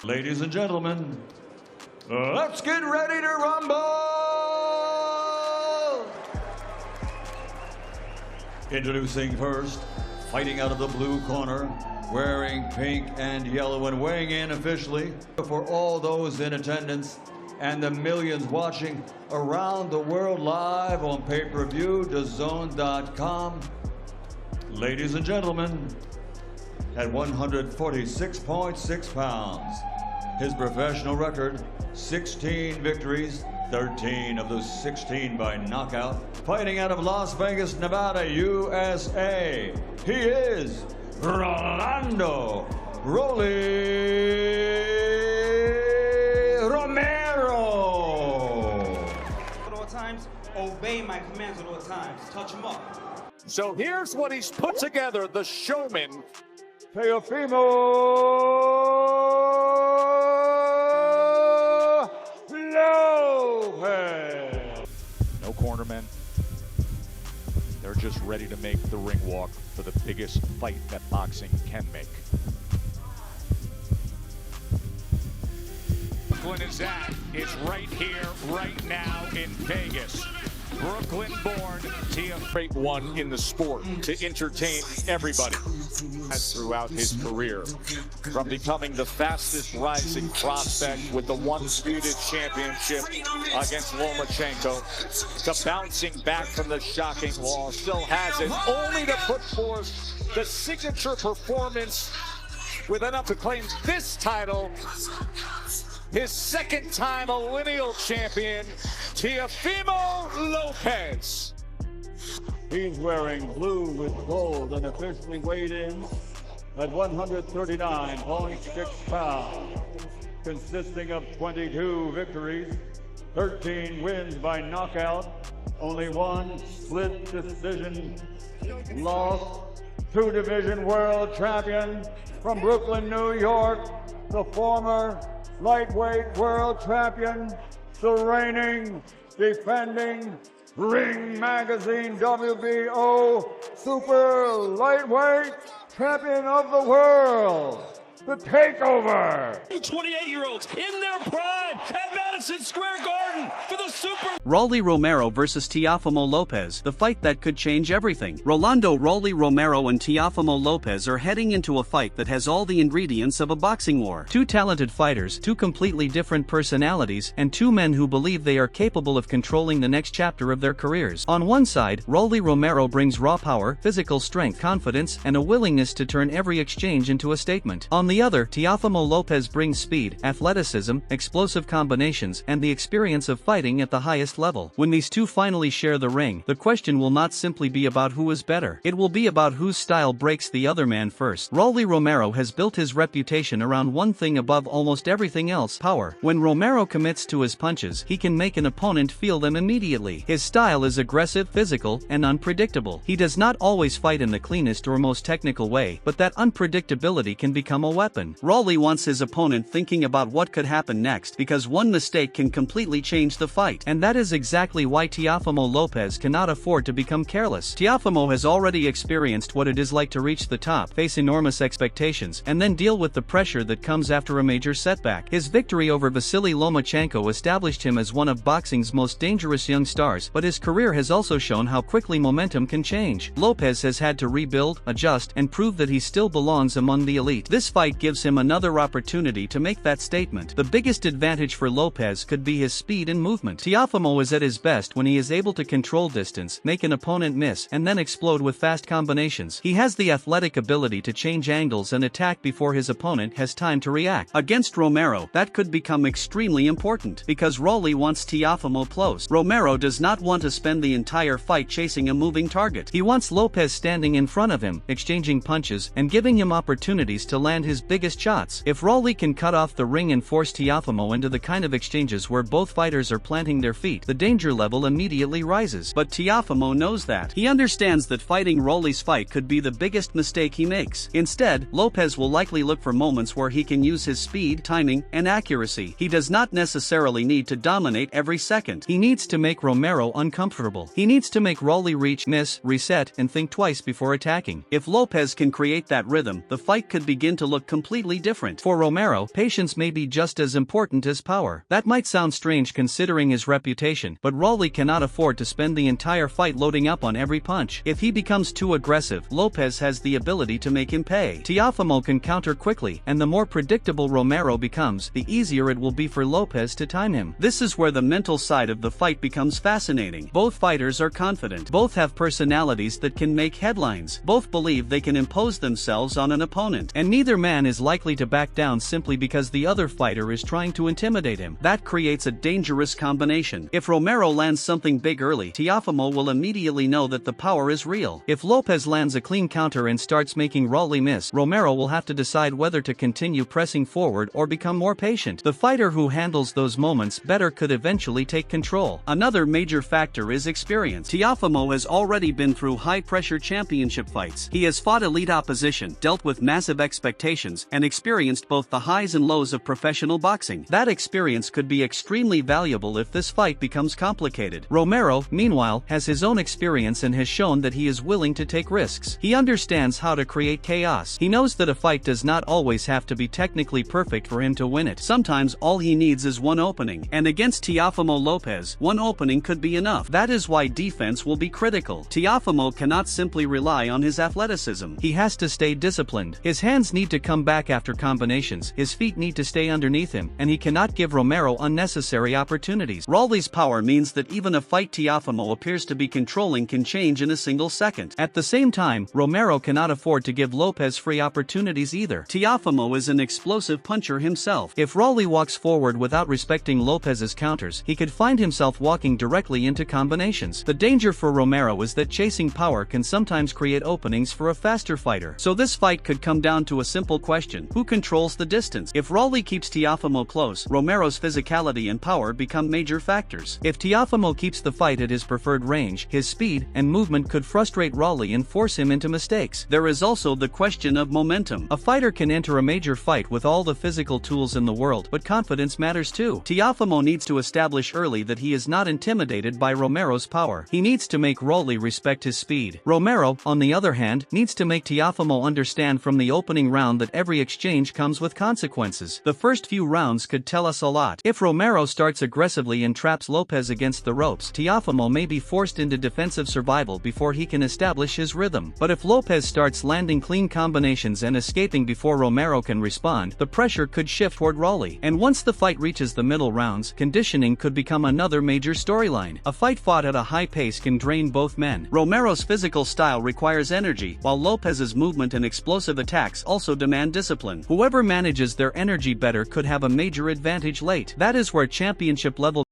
Ladies and gentlemen, let's get ready to rumble! Introducing first, fighting out of the blue corner, wearing pink and yellow and weighing in officially for all those in attendance and the millions watching around the world live on pay-per-view, DAZN.com. Ladies and gentlemen, at 146.6 pounds, his professional record, 16 victories, 13 of those 16 by knockout. Fighting out of Las Vegas, Nevada, USA, he is Rolando Rolly Romero. At all times, obey my commands at all times. Touch him up. So here's what he's put together, the showman, Teofimo Lopez. no cornermen. They're just ready to make the ring walk for the biggest fight that boxing can make. Brooklyn is at. It's right here, right now in Vegas. Brooklyn-born Teofimo one in the sport to entertain everybody throughout his career. From becoming the fastest rising prospect with the undisputed championship against Lomachenko to bouncing back from the shocking loss, still has it, only to put forth the signature performance with enough to claim this title. His second time a lineal champion, Teofimo Lopez. He's wearing blue with gold and officially weighed in at 139.6 pounds, consisting of 22 victories, 13 wins by knockout, only one split decision loss, two-division world champion from Brooklyn, New York, the former lightweight world champion, the reigning, defending, Ring Magazine WBO super lightweight champion of the world, the Takeover. 28-year-olds in their prime at Madison Square Garden for the Super. Rolly Romero versus Teofimo Lopez, the fight that could change everything. Rolly Romero and Teofimo Lopez are heading into a fight that has all the ingredients of a boxing war. Two talented fighters, two completely different personalities, and two men who believe they are capable of controlling the next chapter of their careers. On one side, Rolly Romero brings raw power, physical strength, confidence, and a willingness to turn every exchange into a statement. On the other, Teofimo Lopez brings speed, athleticism, explosive combinations, and the experience of fighting at the highest level. When these two finally share the ring, the question will not simply be about who is better. It will be about whose style breaks the other man first. Rolly Romero has built his reputation around one thing above almost everything else: power. When Romero commits to his punches, he can make an opponent feel them immediately. His style is aggressive, physical, and unpredictable. He does not always fight in the cleanest or most technical way, but that unpredictability can become a weapon. Rolly wants his opponent thinking about what could happen next, because one mistake can completely change the fight. And that is exactly why Teofimo Lopez cannot afford to become careless. Teofimo has already experienced what it is like to reach the top, face enormous expectations, and then deal with the pressure that comes after a major setback. His victory over Vasily Lomachenko established him as one of boxing's most dangerous young stars, but his career has also shown how quickly momentum can change. Lopez has had to rebuild, adjust, and prove that he still belongs among the elite. This fight gives him another opportunity to make that statement. The biggest advantage for Lopez could be his speed and movement. Teofimo is at his best when he is able to control distance, make an opponent miss, and then explode with fast combinations. He has the athletic ability to change angles and attack before his opponent has time to react. Against Romero, that could become extremely important, because Rolly wants Teofimo close. Romero does not want to spend the entire fight chasing a moving target. He wants Lopez standing in front of him, exchanging punches, and giving him opportunities to land his biggest shots. If Rolly can cut off the ring and force Teofimo into the kind of exchange exchanges where both fighters are planting their feet, the danger level immediately rises. But Teofimo knows that. He understands that fighting Rolly's fight could be the biggest mistake he makes. Instead, Lopez will likely look for moments where he can use his speed, timing, and accuracy. He does not necessarily need to dominate every second. He needs to make Romero uncomfortable. He needs to make Rolly reach, miss, reset, and think twice before attacking. If Lopez can create that rhythm, the fight could begin to look completely different. For Romero, patience may be just as important as power. That might sound strange considering his reputation, but Rolly cannot afford to spend the entire fight loading up on every punch. If he becomes too aggressive, Lopez has the ability to make him pay. Teofimo can counter quickly, and the more predictable Romero becomes, the easier it will be for Lopez to time him. This is where the mental side of the fight becomes fascinating. Both fighters are confident. Both have personalities that can make headlines. Both believe they can impose themselves on an opponent, and neither man is likely to back down simply because the other fighter is trying to intimidate him. That creates a dangerous combination. If Romero lands something big early, Teofimo will immediately know that the power is real. If Lopez lands a clean counter and starts making Rolly miss, Romero will have to decide whether to continue pressing forward or become more patient. The fighter who handles those moments better could eventually take control. Another major factor is experience. Teofimo has already been through high-pressure championship fights. He has fought elite opposition, dealt with massive expectations, and experienced both the highs and lows of professional boxing. That experience could be extremely valuable if this fight becomes complicated. Romero, meanwhile, has his own experience and has shown that he is willing to take risks. He understands how to create chaos. He knows that a fight does not always have to be technically perfect for him to win it. Sometimes all he needs is one opening, and against Teofimo Lopez, one opening could be enough. That is why defense will be critical. Teofimo cannot simply rely on his athleticism. He has to stay disciplined. His hands need to come back after combinations, his feet need to stay underneath him, and he cannot give Romero unnecessary opportunities. Rolly's power means that even a fight Teofimo appears to be controlling can change in a single second. At the same time, Romero cannot afford to give Lopez free opportunities either. Teofimo is an explosive puncher himself. If Rolly walks forward without respecting Lopez's counters, he could find himself walking directly into combinations. The danger for Romero is that chasing power can sometimes create openings for a faster fighter. So this fight could come down to a simple question: who controls the distance? If Rolly keeps Teofimo close, Romero's physicality and power become major factors. If Teofimo keeps the fight at his preferred range, his speed and movement could frustrate Rolly and force him into mistakes. There is also the question of momentum. A fighter can enter a major fight with all the physical tools in the world, but confidence matters too. Teofimo needs to establish early that he is not intimidated by Romero's power. He needs to make Rolly respect his speed. Romero, on the other hand, needs to make Teofimo understand from the opening round that every exchange comes with consequences. The first few rounds could tell us a lot. If Romero starts aggressively and traps Lopez against the ropes, Teofimo may be forced into defensive survival before he can establish his rhythm. But if Lopez starts landing clean combinations and escaping before Romero can respond, the pressure could shift toward Rolly. And once the fight reaches the middle rounds, conditioning could become another major storyline. A fight fought at a high pace can drain both men. Romero's physical style requires energy, while Lopez's movement and explosive attacks also demand discipline. Whoever manages their energy better could have a major advantage late. That is where championship level